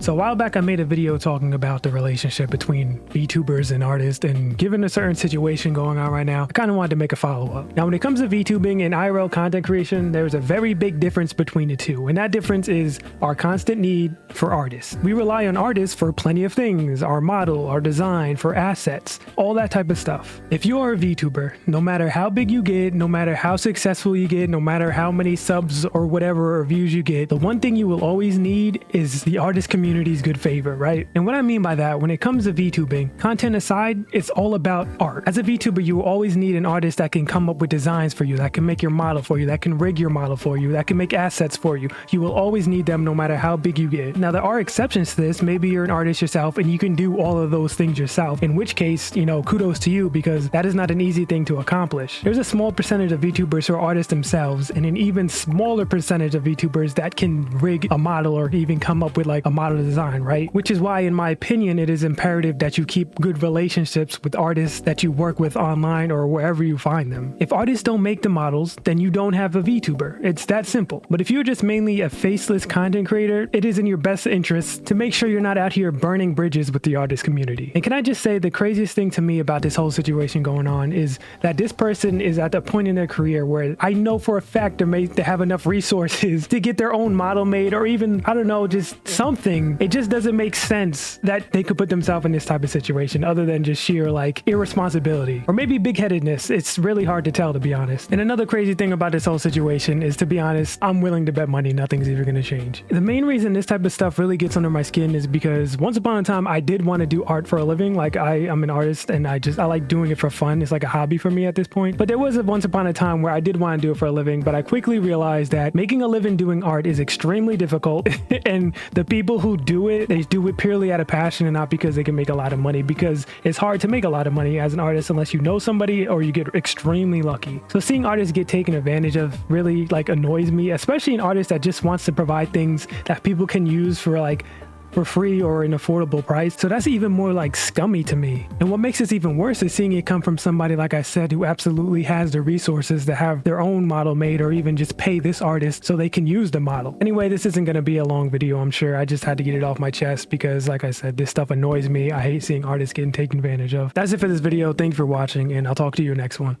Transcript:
So a while back I made a video talking about the relationship between VTubers and artists, and given a certain situation going on right now, I kind of wanted to make a follow-up. Now when it comes to VTubing and IRL content creation, there's a very big difference between the two, and that difference is our constant need for artists. We rely on artists for plenty of things: our model, our design, for assets, all that type of stuff. If you are a VTuber, no matter how big you get, no matter how successful you get, no matter how many subs or whatever or views you get, the one thing you will always need is the artist community's good favor, right? And what I mean by that, when it comes to VTubing, content aside, it's all about art. As a VTuber, you will always need an artist that can come up with designs for you, that can make your model for you, that can rig your model for you, that can make assets for you. You will always need them no matter how big you get. Now, there are exceptions to this. Maybe you're an artist yourself and you can do all of those things yourself, in which case, kudos to you, because that is not an easy thing to accomplish. There's a small percentage of VTubers who are artists themselves, and an even smaller percentage of VTubers that can rig a model or even come up with like a model design, right? Which is why, in my opinion, it is imperative that you keep good relationships with artists that you work with online or wherever you find them. If artists don't make the models, then you don't have a VTuber. It's that simple. But if you're just mainly a faceless content creator, it is in your best interest to make sure you're not out here burning bridges with the artist community. And can I just say, the craziest thing to me about this whole situation going on is that this person is at the point in their career where I know for a fact they have enough resources to get their own model made, or even, I don't know, just something. It just doesn't make sense that they could put themselves in this type of situation, other than just sheer like irresponsibility or maybe big-headedness. It's really hard to tell, to be honest. And another crazy thing about this whole situation is, to be honest, I'm willing to bet money nothing's even going to change. The main reason this type of stuff really gets under my skin is because once upon a time I did want to do art for a living. Like I'm an artist and I like doing it for fun. It's like a hobby for me at this point. But there was once upon a time where I did want to do it for a living, but I quickly realized that making a living doing art is extremely difficult and the people who do it, they do it purely out of passion and not because they can make a lot of money, because it's hard to make a lot of money as an artist unless you know somebody or you get extremely lucky. So seeing artists get taken advantage of really like annoys me, especially an artist that just wants to provide things that people can use for free or an affordable price. So that's even more like scummy to me. And what makes this even worse is seeing it come from somebody, like I said, who absolutely has the resources to have their own model made or even just pay this artist so they can use the model. Anyway, this isn't going to be a long video, I'm sure. I just had to get it off my chest because, like I said, this stuff annoys me. I hate seeing artists getting taken advantage of. That's it for this video. Thanks for watching, and I'll talk to you next one.